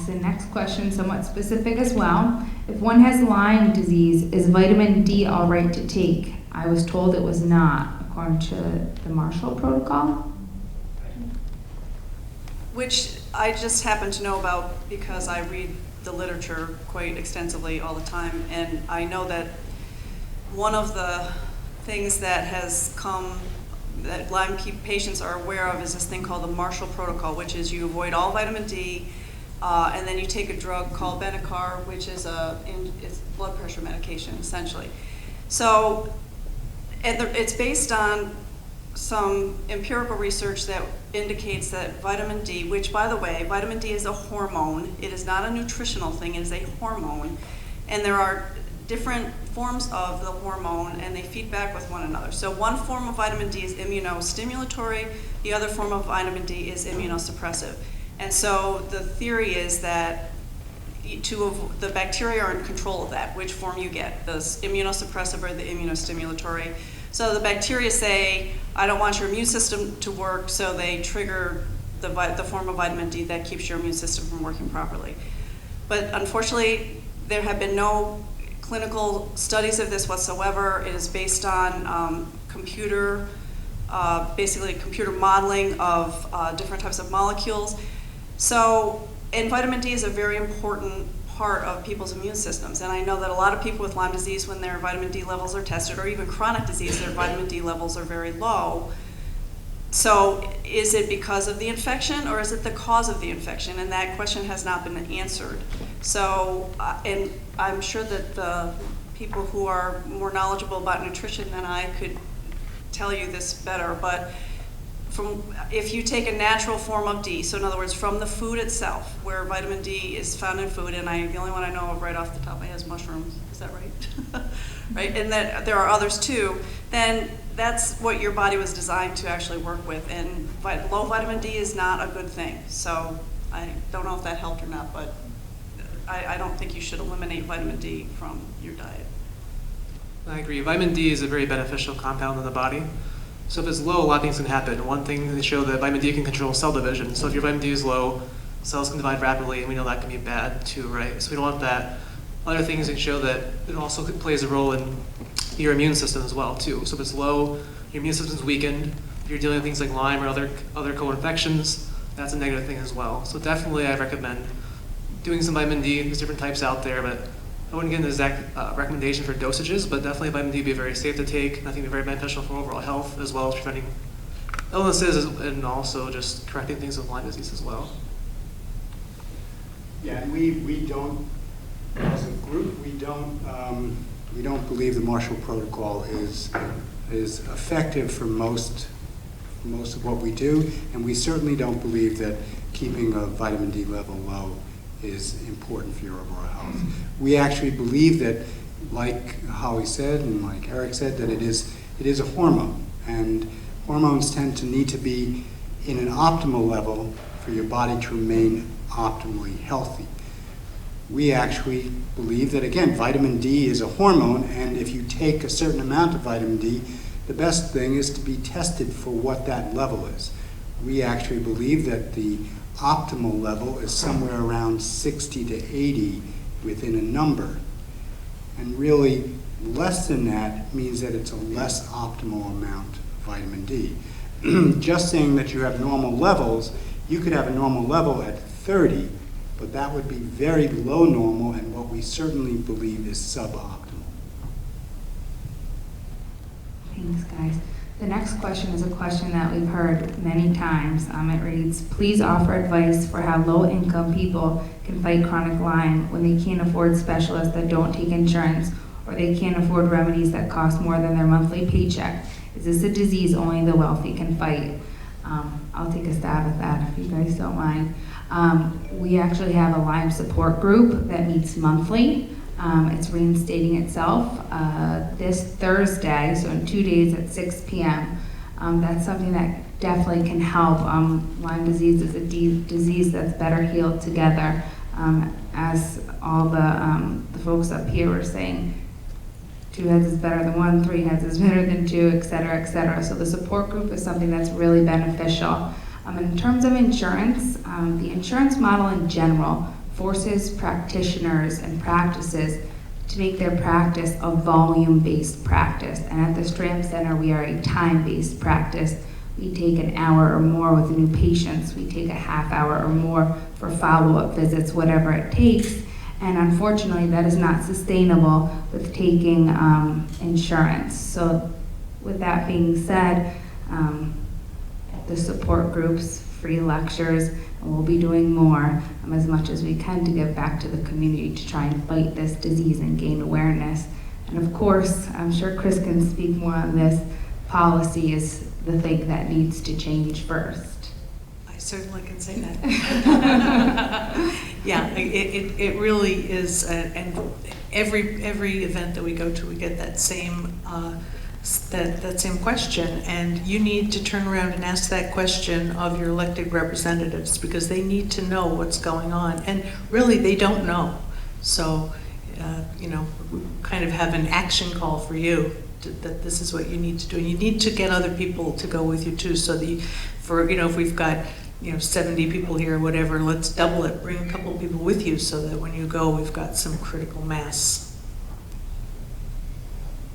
Thanks. The next question, somewhat specific as well. If one has Lyme disease, is vitamin D all right to take? I was told it was not, according to the Marshall protocol. Which I just happen to know about because I read the literature quite extensively all the time, and I know that one of the things that has come that Lyme patients are aware of is this thing called the Marshall protocol, which is you avoid all vitamin D, and then you take a drug called Benicar, which is it's blood pressure medication, essentially. So, and it's based on some empirical research that indicates that vitamin D, which by the way, vitamin D is a hormone. It is not a nutritional thing, it is a hormone. And there are different forms of the hormone and they feed back with one another. So one form of vitamin D is immunostimulatory, the other form of vitamin D is immunosuppressive. And so the theory is that the bacteria are in control of that, which form you get, the immunosuppressive or the immunostimulatory. So the bacteria say, I don't want your immune system to work, so they trigger the form of vitamin D that keeps your immune system from working properly. But unfortunately, there have been no clinical studies of this whatsoever. It is based on basically computer modeling of different types of molecules. So, and vitamin D is a very important part of people's immune systems. And I know that a lot of people with Lyme disease, when their vitamin D levels are tested, or even chronic disease, their vitamin D levels are very low. So is it because of the infection or is it the cause of the infection? And that question has not been answered. So, and I'm sure that the people who are more knowledgeable about nutrition than I could tell you this better, but if you take a natural form of D, so in other words, from the food itself, where vitamin D is found in food, and the only one I know of right off the top of my head is mushrooms, is that right? Right, and that there are others too, then that's what your body was designed to actually work with, and low vitamin D is not a good thing. So I don't know if that helped or not, but I don't think you should eliminate vitamin D from your diet. I agree. Vitamin D is a very beneficial compound in the body. So if it's low, a lot of things can happen. One thing, they show that vitamin D can control cell division. So if your vitamin D is low, cells can divide rapidly, and we know that can be bad too, right? So we don't want that. Other things that show that it also plays a role in your immune system as well too. So if it's low, your immune system's weakened. If you're dealing with things like Lyme or other co-infections, that's a negative thing as well. So definitely I recommend doing some vitamin D. There's different types out there, but I wouldn't get an exact recommendation for dosages, but definitely vitamin D would be very safe to take. I think it'd be very beneficial for overall health as well as preventing illnesses and also just correcting things with Lyme disease as well. Yeah, and we don't, as a group, we don't believe the Marshall Protocol is effective for most of what we do, and we certainly don't believe that keeping a vitamin D level low is important for your overall health. We actually believe that, like Holly said and like Eric said, that it is a hormone, and hormones tend to need to be in an optimal level for your body to remain optimally healthy. We actually believe that, again, vitamin D is a hormone, and if you take a certain amount of vitamin D, the best thing is to be tested for what that level is. We actually believe that the optimal level is somewhere around 60 to 80 within a number. And really, less than that means that it's a less optimal amount of vitamin D. Just saying that you have normal levels, you could have a normal level at 30, but that would be very low normal and what we certainly believe is suboptimal. Thanks, guys. The next question is a question that we've heard many times. It reads, please offer advice for how low-income people can fight chronic Lyme when they can't afford specialists that don't take insurance or they can't afford remedies that cost more than their monthly paycheck. Is this a disease only the wealthy can fight? I'll take a stab at that if you guys don't mind. We actually have a Lyme support group that meets monthly. It's reinstating itself this Thursday, so in 2 days at 6 p.m. That's something that definitely can help. Lyme disease is a disease that's better healed together. As all the folks up here were saying, 2 heads is better than 1, 3 heads is better than 2, et cetera, et cetera. So the support group is something that's really beneficial. In terms of insurance, the insurance model in general forces practitioners and practices to make their practice a volume-based practice. And at the Stram Center, we are a time-based practice. We take an hour or more with new patients. We take a half hour or more for follow-up visits, whatever it takes. And unfortunately, that is not sustainable with taking insurance. So with that being said, the support groups, free lectures, and we'll be doing more as much as we can to give back to the community to try and fight this disease and gain awareness. And of course, I'm sure Chris can speak more on this, policy is the thing that needs to change first. I certainly can say that. Yeah, it really is, and every event that we go to, we get that same that same question, and you need to turn around and ask that question of your elected representatives, because they need to know what's going on, and really they don't know. So, you know, we kind of have an action call for you that this is what you need to do. And you need to get other people to go with you too. So if we've got 70 people here or whatever, let's double it. Bring a couple people with you so that when you go, we've got some critical mass.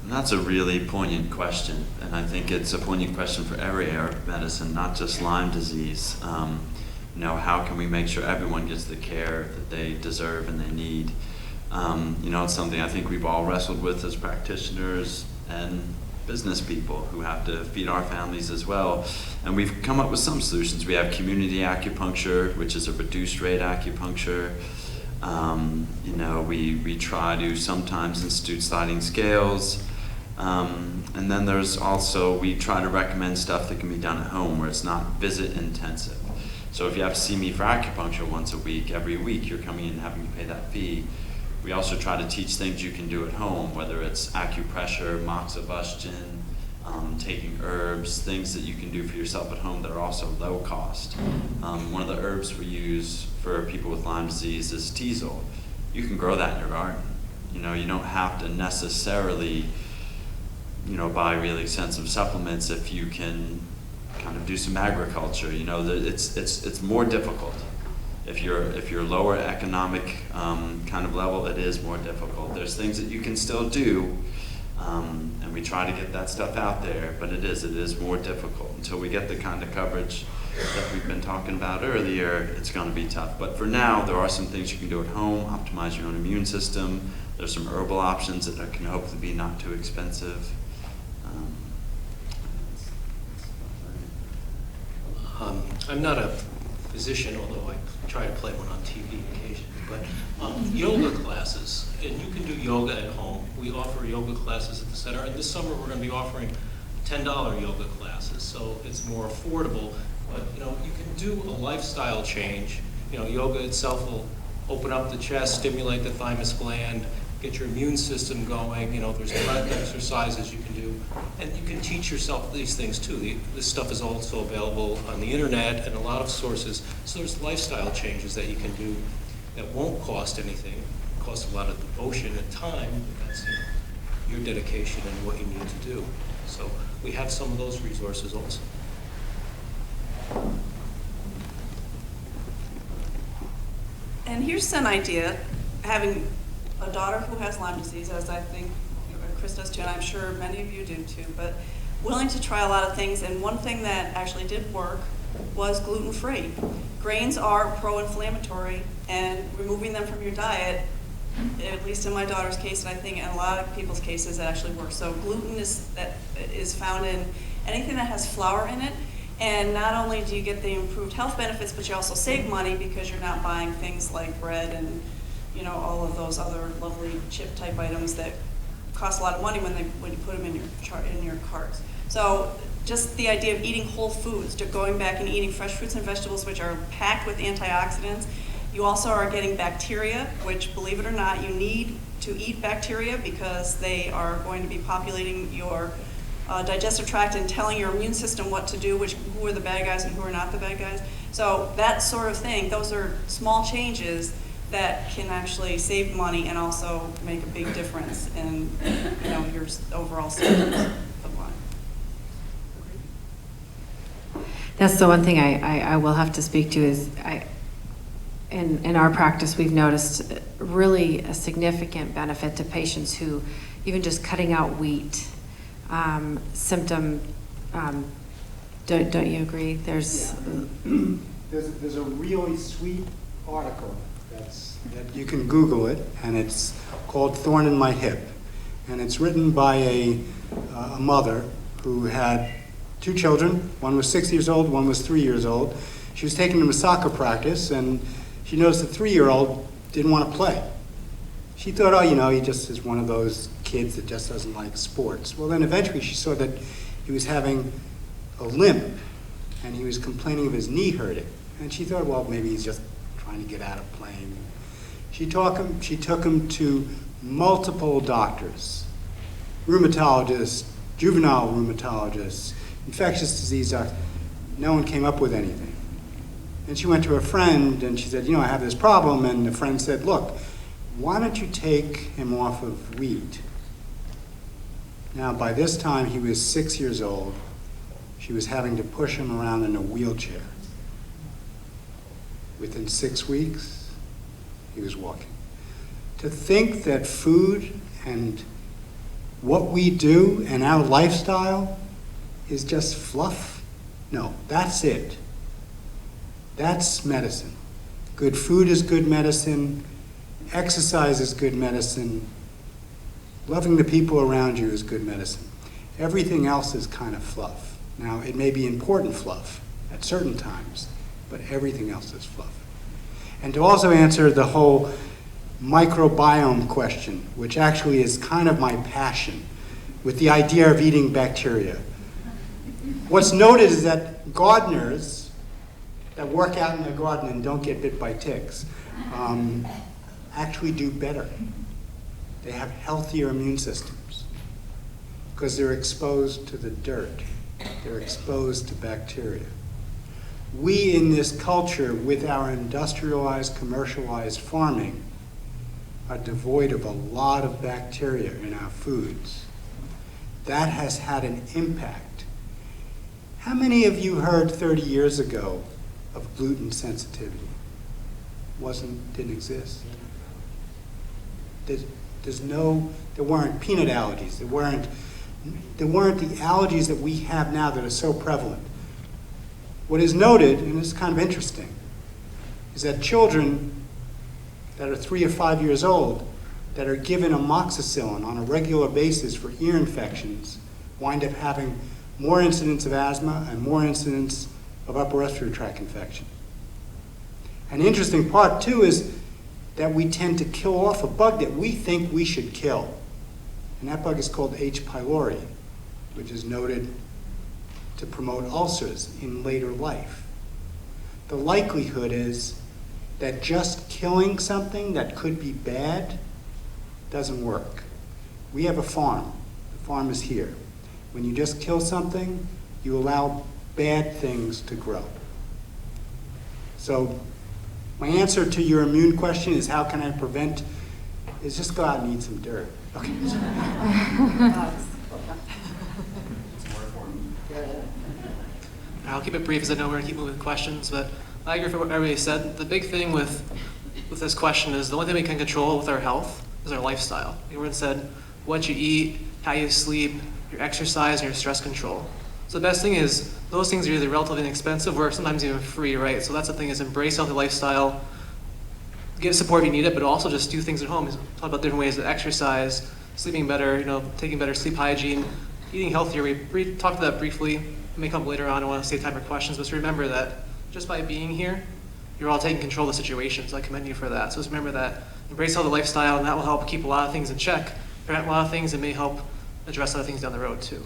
And that's a really poignant question, and I think it's a poignant question for every area of medicine, not just Lyme disease. How can we make sure everyone gets the care that they deserve and they need? It's something I think we've all wrestled with as practitioners and business people who have to feed our families as well. And we've come up with some solutions. We have community acupuncture, which is a reduced rate acupuncture. We try to sometimes institute sliding scales. And then there's also, we try to recommend stuff that can be done at home where it's not visit intensive. So if you have to see me for acupuncture once a week, every week you're coming in and having to pay that fee. We also try to teach things you can do at home, whether it's acupressure, moxibustion, taking herbs, things that you can do for yourself at home that are also low cost. One of the herbs we use for people with Lyme disease is teasel. You can grow that in your garden. You don't have to necessarily buy really expensive supplements if you can kind of do some agriculture. It's more difficult. If you're lower economic kind of level, it is more difficult. There's things that you can still do, and we try to get that stuff out there, but it is more difficult. Until we get the kind of coverage that we've been talking about earlier, it's going to be tough. But for now, there are some things you can do at home, optimize your own immune system. There's some herbal options that can hopefully be not too expensive. I'm not a physician, although I try to play one on TV occasionally, but yoga classes, and you can do yoga at home. We offer yoga classes at the center, and this summer we're going to be offering $10 yoga classes, so it's more affordable. But you can do a lifestyle change. Yoga itself will open up the chest, stimulate the thymus gland, get your immune system going. There's breath exercises you can do, and you can teach yourself these things too. This stuff is also available on the internet and a lot of sources. So there's lifestyle changes that you can do that won't cost anything. It costs a lot of devotion and time, but that's your dedication and what you need to do. So we have some of those resources also. And here's an idea, having a daughter who has Lyme disease, as I think Chris does too, and I'm sure many of you do too, but willing to try a lot of things. And one thing that actually did work was gluten-free. Grains are pro-inflammatory, and removing them from your diet, at least in my daughter's case, and I think in a lot of people's cases, it actually works. So gluten is found in anything that has flour in it. And not only do you get the improved health benefits, but you also save money because you're not buying things like bread and all of those other lovely chip type items that cost a lot of money when you put them in your carts. So just the idea of eating whole foods, going back and eating fresh fruits and vegetables, which are packed with antioxidants. You also are getting bacteria, which, believe it or not, you need to eat bacteria because they are going to be populating your digestive tract and telling your immune system what to do, who are the bad guys and who are not the bad guys. So that sort of thing, those are small changes that can actually save money and also make a big difference in your overall symptoms of Lyme. That's the one thing I will have to speak to is in our practice, we've noticed really a significant benefit to patients who, even just cutting out wheat, symptom, don't you agree? There's a really sweet article that you can Google it, and it's called Thorn in My Hip. And it's written by a mother who had 2 children. One was 6 years old, one was 3 years old. She was taking them to soccer practice, and she noticed the 3-year-old didn't want to play. She thought, oh, he just is one of those kids that just doesn't like sports. Well, then eventually she saw that he was having a limp, and he was complaining of his knee hurting. And she thought, well, maybe he's just trying to get out of playing. She took him to multiple doctors, rheumatologists, juvenile rheumatologists, infectious disease doctors. No one came up with anything. And she went to a friend and she said, I have this problem. And the friend said, look, why don't you take him off of wheat? Now, by this time, he was 6 years old. She was having to push him around in a wheelchair. Within 6 weeks, he was walking. To think that food and what we do and our lifestyle is just fluff? No, that's it. That's medicine. Good food is good medicine. Exercise is good medicine. Loving the people around you is good medicine. Everything else is kind of fluff. Now, it may be important fluff at certain times, but everything else is fluff. And to also answer the whole microbiome question, which actually is kind of my passion, with the idea of eating bacteria. What's noted is that gardeners that work out in their garden and don't get bit by ticks actually do better. They have healthier immune systems because they're exposed to the dirt. They're exposed to bacteria. We in this culture, with our industrialized, commercialized farming, are devoid of a lot of bacteria in our foods. That has had an impact. How many of you heard 30 years ago of gluten sensitivity? Didn't exist. There weren't peanut allergies. There weren't the allergies that we have now that are so prevalent. What is noted, and it's kind of interesting, is that children that are 3 or 5 years old that are given amoxicillin on a regular basis for ear infections wind up having more incidence of asthma and more incidence of upper respiratory tract infection. An interesting part, too, is that we tend to kill off a bug that we think we should kill. And that bug is called H. pylori, which is noted to promote ulcers in later life. The likelihood is that just killing something that could be bad doesn't work. We have a farm. The farm is here. When you just kill something, you allow bad things to grow. So my answer to your immune question is how can I prevent, is just go out and eat some dirt. Okay. I'll keep it brief as I know we're going to keep moving with questions, but I agree with what everybody said. The big thing with this question is the only thing we can control with our health is our lifestyle. Everyone said what you eat, how you sleep, your exercise, and your stress control. So the best thing is those things are either relatively inexpensive or sometimes even free, right? So that's the thing is embrace healthy lifestyle, get support if you need it, but also just do things at home. Talk about different ways to exercise, sleeping better, taking better sleep hygiene, eating healthier. We talked about that briefly. It may come up later on. I don't want to save time for questions, but just remember that just by being here, you're all taking control of the situation. So I commend you for that. So just remember that. Embrace healthy lifestyle, and that will help keep a lot of things in check, prevent a lot of things, and may help address other things down the road too.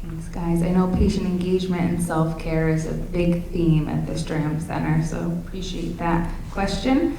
Thanks, guys. I know patient engagement and self-care is a big theme at the Stram Center, so appreciate that question.